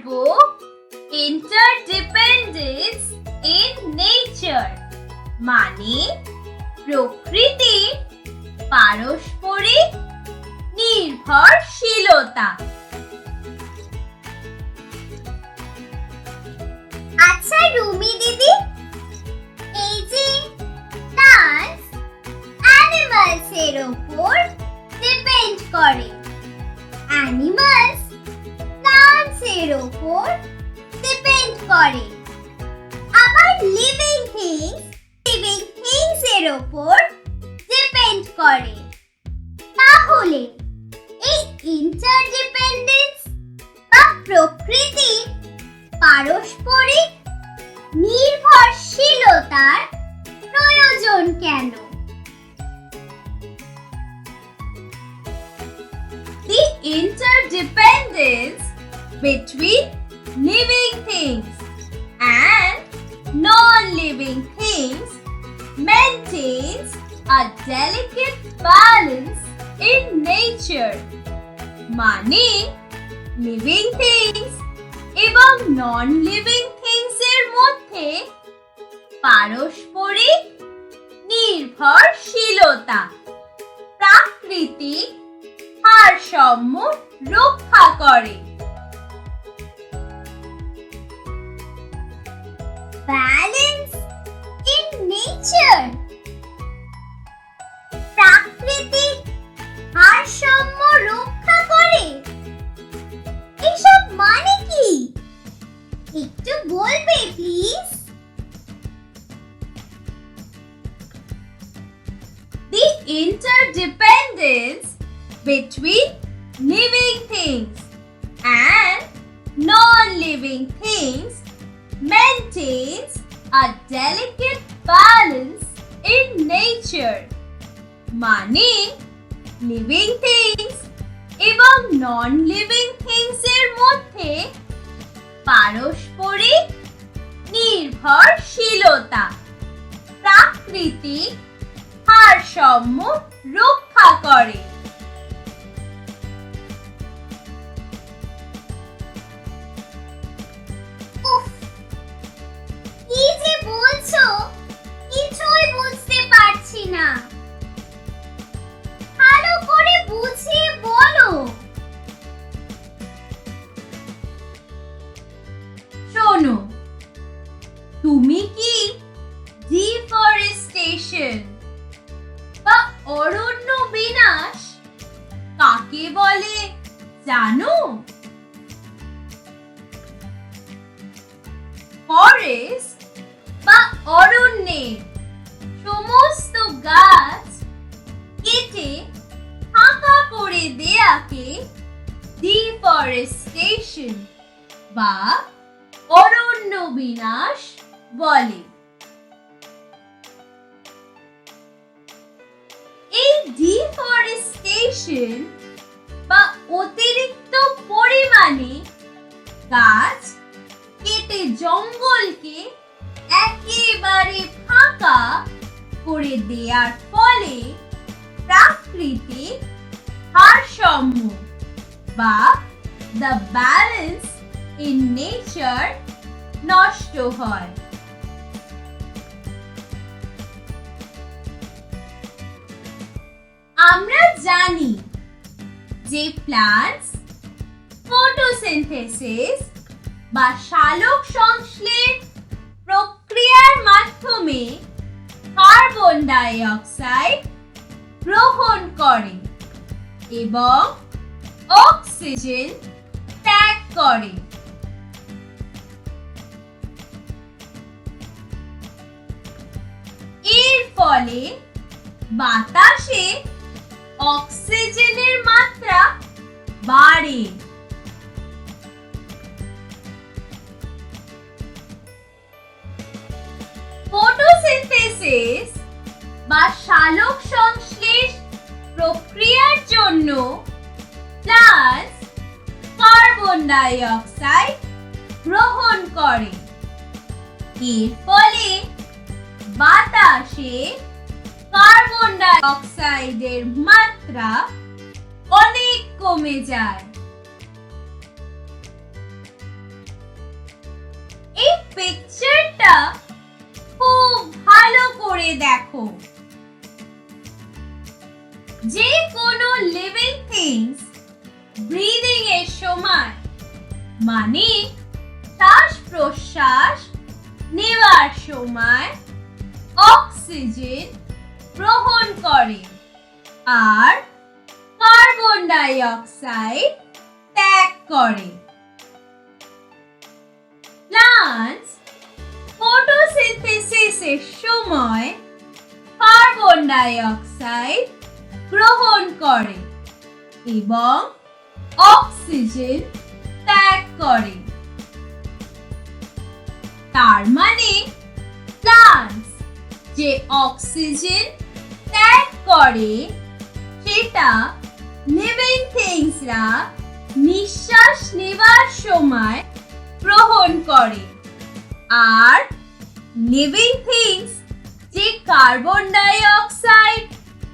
পড়ব ইন্টারডিপেন্ডেন্স in nature মানে প্রকৃতির পারস্পরিক নির্ভরশীলতা। আচ্ছা রুমি দিদি, এই যে প্লান্টস অ্যানিমালস এর উপর ডিপেন্ড করে, অ্যানিমালস প্লান্টস এর উপর ডিপেন্ড করে, আবার লিভিং থিংস এর উপর ডিপেন্ড করে। তাহলে এই ইন্টারডিপেন্ডেন্স বা প্রকৃতির পারস্পরিক নির্ভরশীলতার প্রয়োজন কেন? The interdependence between living things and non-living things maintains a delicate balance in nature. মানে living things এবং non-living things এর মধ্যে পারস্পরিক নির্ভরশীলতা প্রাকৃতিক ভারসাম্য রক্ষা করে। ব্যালেন্স ইন নেচার, প্রাকৃতিক ভারসাম্য রক্ষা করে, এসব মানে কি একটু বলবে please? The interdependence between living things and non-living things maintains a delicate balance in nature. মানে living things এবং non-living things এর মধ্যে পারস্পরিক নির্ভরশীলতা প্রাকৃতিক ভারসাম্য রক্ষা করে। উফ, কি যে বলছো কিছুই বুঝতে পারছি না, ভালো করে বুঝিয়ে বলো। শোনো, তুমি কি ডিফরেস্টেশন বা অরণ্য বিনাশ কাকে বলে জানো? ফরেস্ট বা অরণ্যে সমস্ত গাছ কেটে ফাঁকা করে দেয়াকে ডিফরেস্টেশন বা অরণ্য বিনাশ বলে। এই ডিফরেস্টেশন বা অতিরিক্ত পরিমাণে গাছ কেটে জঙ্গলকে একেবারে ফাঁকা করে দেওয়ার ফলে প্রাকৃতিক ভারসাম্য বা দ্য ব্যালেন্স ইন নেচার নষ্ট হয়। আমরা জানি যে প্ল্যান্টস ফটোসিনথেসিস বা সালোক সংশ্লেষ প্রক্রিয়ার মাধ্যমে কার্বন ডাই অক্সাইড গ্রহণ করে এবং অক্সিজেন ত্যাগ করে। এর ফলে বাতাসে অক্সিজেনের মাত্রা বাড়ে। ফটোসিনথেসিস বা সালোক সংশ্লেষ প্রক্রিয়ার জন্য প্লান্টস কার্বন ডাই অক্সাইড গ্রহণ করে। এর ফলে বাতাসে কার্বন ডাই অক্সাইডের মাত্রা অনেক কমে যায়। পিকচারটা খুব ভালো করে দেখো। যে কোনো লিভিং থিংস ব্রিদিং এর সময় মানে শ্বাস প্রশ্বাস নেওয়ার সময় অক্সিজেন গ্রহণ করে আর কার্বন ডাই অক্সাইড ত্যাগ করে। প্লান্টস ফটোসিনথেসিসের সময় কার্বন ডাই অক্সাইড গ্রহণ করে এবং অক্সিজেন ত্যাগ করে। তার মানে প্লান্টস যে অক্সিজেন ত্যাগ করে সেটা লিভিং থিংসরা নিঃশ্বাস নেওয়ার সময় গ্রহণ করে আর লিভিং থিংস যে কার্বন ডাই অক্সাইড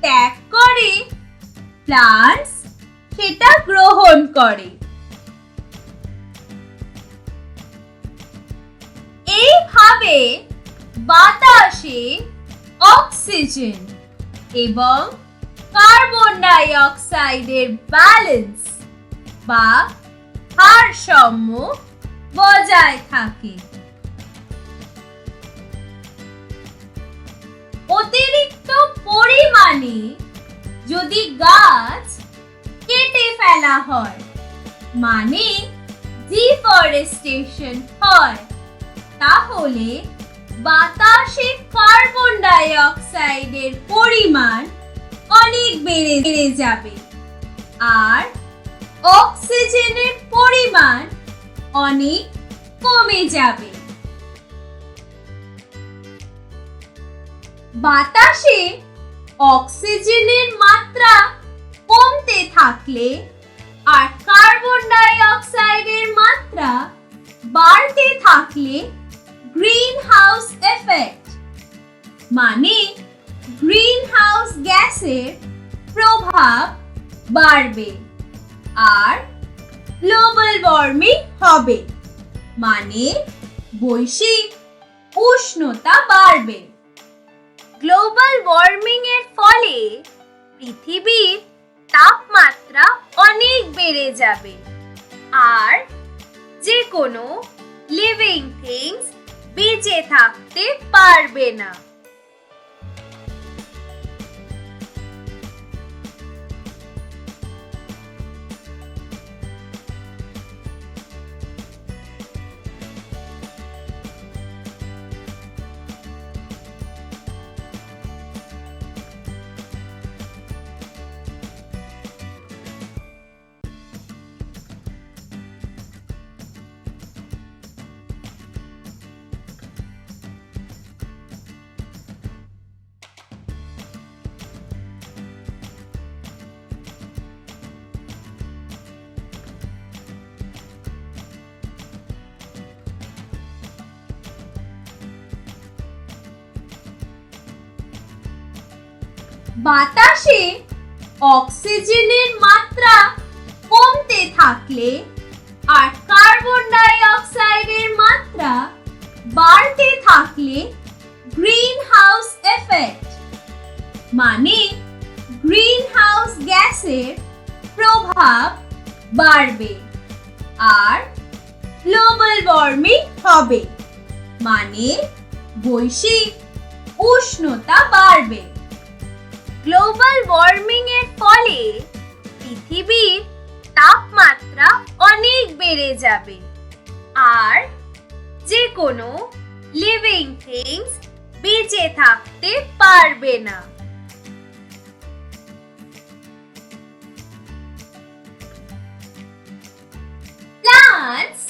ত্যাগ করে প্লান্টস সেটা গ্রহণ করে। এইভাবে বাতাসে অক্সিজেন এবং কার্বন ডাই অক্সাইডের ব্যালেন্স বা ভারসাম্য বজায় থাকে। অতিরিক্ত পরিমাণে যদি গাছ কেটে ফেলা হয় মানে ডিফরেস্টেশন হয় তাহলে বাতাসে কার্বন ডাই অক্সাইডের পরিমাণ অনেক বেড়ে যাবে আর অক্সিজেনের পরিমাণ অনেক কমে যাবে। বাতাসে অক্সিজেনের মাত্রা কমতে থাকলে আর কার্বন ডাই অক্সাইডের মাত্রা বাড়তে থাকলে গ্রিন হাউস এফেক্ট মানে গ্রিন হাউস গ্যাসের প্রভাব বাড়বে আর গ্লোবাল ওয়ার্মিং হবে মানে বৈশ্বিক উষ্ণতা বাড়বে। গ্লোবাল ওয়ার্মিং এর ফলে পৃথিবীর তাপমাত্রা অনেক বেড়ে যাবে আর যে কোনো লিভিং থিংস বেঁচে থাকতে পারবে না। বাতাসে অক্সিজেনের মাত্রা কমতে থাকলে আর কার্বন ডাই অক্সাইডের মাত্রা বাড়তে থাকলে গ্রিন হাউস এফেক্ট মানে গ্রিন হাউস গ্যাসের প্রভাব বাড়বে আর গ্লোবাল ওয়ার্মিং হবে মানে বৈশ্বিক উষ্ণতা বাড়বে। গ্লোবাল ওয়ার্মিং এর ফলে পৃথিবীর তাপমাত্রা অনেক বেড়ে যাবে আর যে কোনো লিভিং থিংস বেঁচে থাকতে পারবে না। প্লান্টস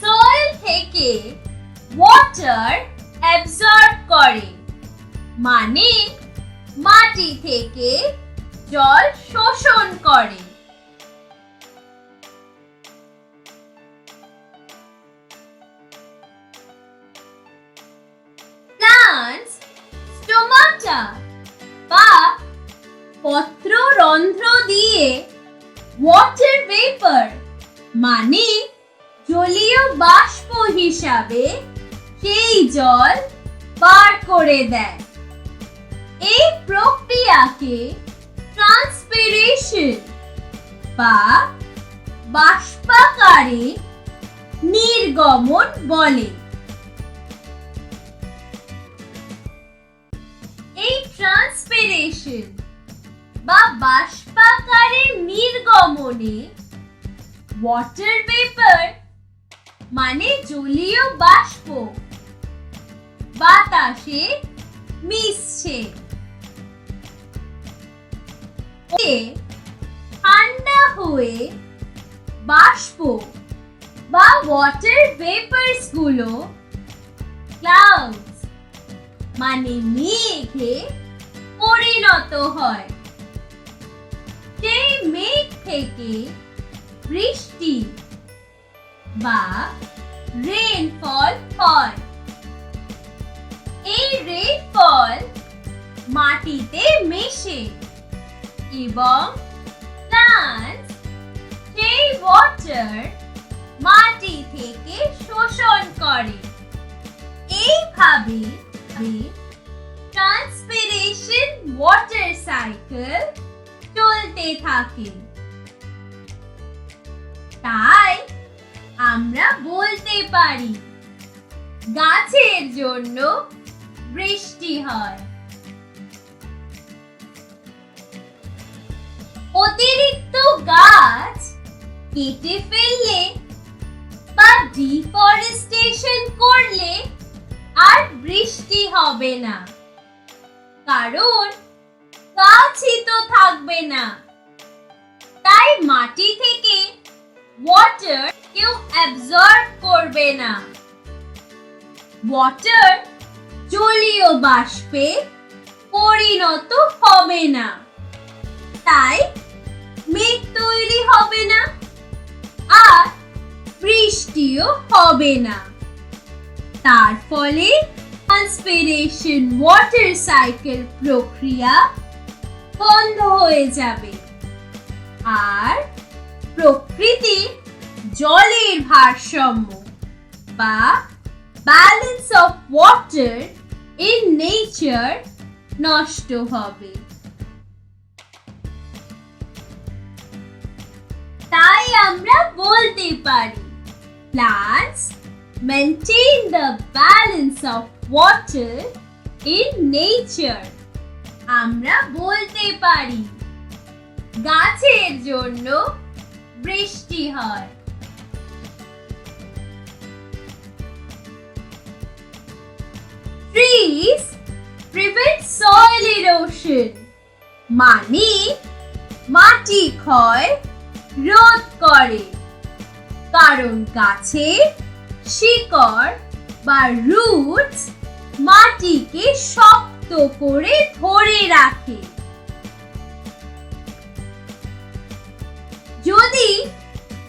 সয়েল থেকে ওয়াটার অ্যাবজর্ব করে মানে মাটি থেকে জল শোষণ করে। প্লান্টস স্টোমাটা বা পত্ররন্ধ্র দিয়ে ওয়াটার ভেপার মানে জলীয় বাষ্প হিসাবে সেই জল বার করে দেয়। এই প্রক্রিয়াকে ট্রান্সপিরেশন বা বাষ্পাকারে নির্গমন বলে। এই ট্রান্সপিরেশন বা বাষ্পাকারে নির্গমনে ওয়াটার ভেপার মানে জলীয় বাষ্প বাতাসে মিশছে। ঠান্ডা হয়ে বাষ্প বা ওয়াটার ভেপারস গুলো ক্লাউডস মানে মেঘে পরিণত হয়। সেই মেঘ থেকে বৃষ্টি বা রেইনফল হয়। এই রেইনফল মাটিতে মেশে এবং প্লান্টস সেই ওয়াটার মাটি থেকে শোষণ করে। এইভাবে ট্রান্সপিরেশন ওয়াটার সাইকেল চলতে থাকে। তাই আমরা বলতে পারি গাছের জন্য বৃষ্টি হয়। অতিরিক্ত গাছ কেটে ফেললে বা ডিফরেস্টেশন করলে আর বৃষ্টি হবে না, কারণ গাছই তো থাকবে না। তাই মাটি থেকে ওয়াটার কেউ অ্যাবজর্ব করবে না। ওয়াটার জলীয় বাষ্পে পরিণত হবে না, তাই মেঘ তৈরি হবে না আর বৃষ্টিও হবে না। তার ফলে ট্রান্সপিরেশন ওয়াটার সাইকেল প্রক্রিয়া বন্ধ হয়ে যাবে আর প্রকৃতি জলের ভারসাম্য বা balance of water in nature নষ্ট হবে। তাই আমরা বলতে পারি plants maintain the balance of water in nature। আমরা বলতে পারি গাছের জন্য বৃষ্টি হয়। Trees prevent soil erosion মানে মাটি ক্ষয় রোধ করে, কারণ গাছের শিকড় বা রুটস মাটিকে শক্ত করে ধরে রাখে। যদি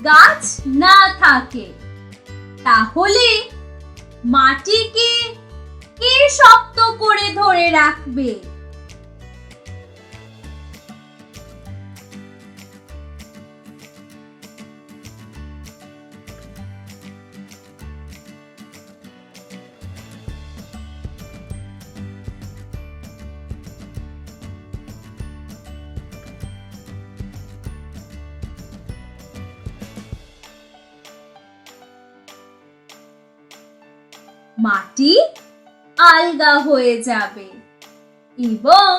গাছ না থাকে তাহলে মাটিকে কে শক্ত করে ধরে রাখবে? মাটি আলগা হয়ে যাবে এবং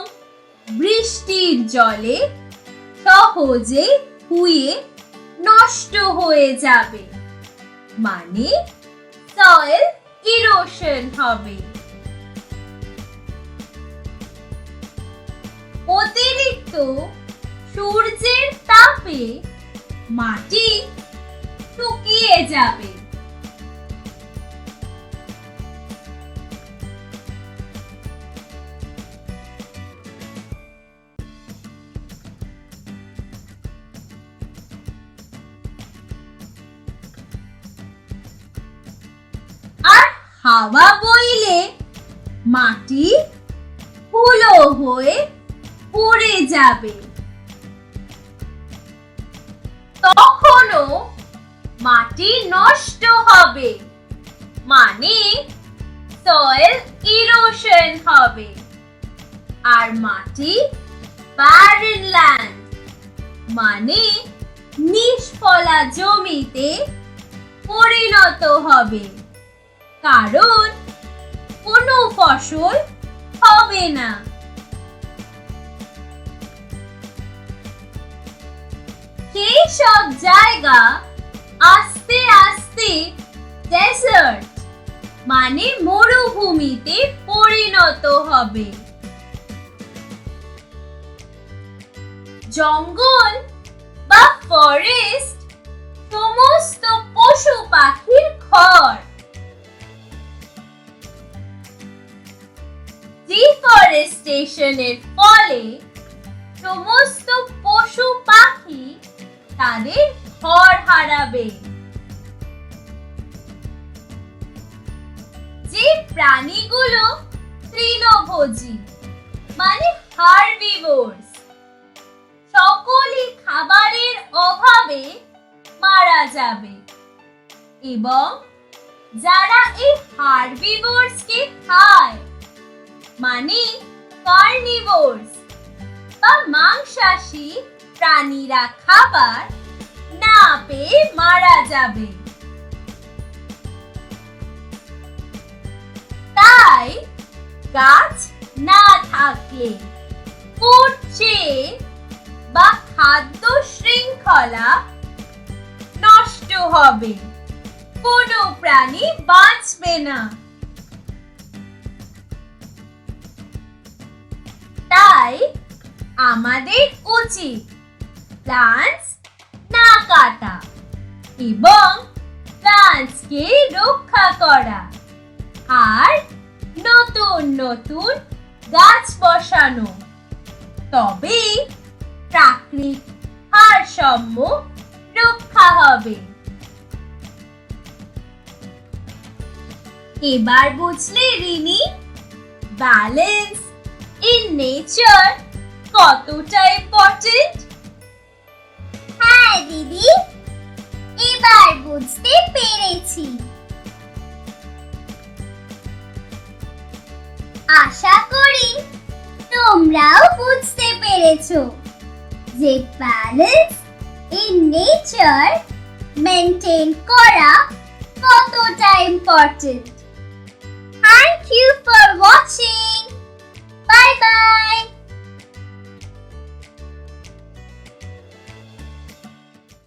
বৃষ্টির জলে সহজে ধুয়ে নষ্ট হয়ে যাবে, মানে সয়েল ইরোশন হবে। অতিরিক্ত সূর্যের তাপে মাটি শুকিয়ে যাবে। হাওয়া বইলে মাটি ধুলো হয়ে পড়ে যাবে, তখনও মাটি নষ্ট হবে, মানে সয়েল ইরোশন হবে আর মাটি barren land মানে নিষ্ফলা জমিতে পরিণত হবে কারণ কোনো ফসল হবে না। সেই সব জায়গা আস্তে আস্তে ডেজার্ট মানে মরুভূমিতে পরিণত হবে। জঙ্গল বা ফরেস্ট সমস্ত পশু পাখির ঘর। ডিফরেস্টেশনের ফলে সমস্ত পশু পাখি তাদের ঘর হারাবে। যে প্রাণীগুলো তৃণভোজী মানে হার্বিভোরস সকলই খাবারের অভাবে মারা যাবে এবং যারা এই হার্বিভোরসকে খায় মানে কার্নিভোরস বা মাংসাশী প্রাণীরা খাবার না পেয়ে মারা যাবে। তাই গাছ না থাকলে ফুড চেইন বা খাদ্য শৃঙ্খলা নষ্ট হবে, কোনো প্রাণী বাঁচবে না। তাই আমাদের উচিত প্লান্টস না কাটা এবং প্লান্টসকে রক্ষা করা আর নতুন নতুন গাছ বসানো, তবেই প্রাকৃতিক ভারসাম্য রক্ষা হবে। এবার বুঝলে রিনি ব্যালেন্স ইন নেচার কতটা ইম্পর্টেন্ট? হ্যাঁ দিদি, এবার বুঝতে পেরেছি। আশা করি তোমরাও বুঝতে পেরেছো যে ব্যালেন্স ইন নেচার মেইনটেইন করা কতটা important. Thank you for watching.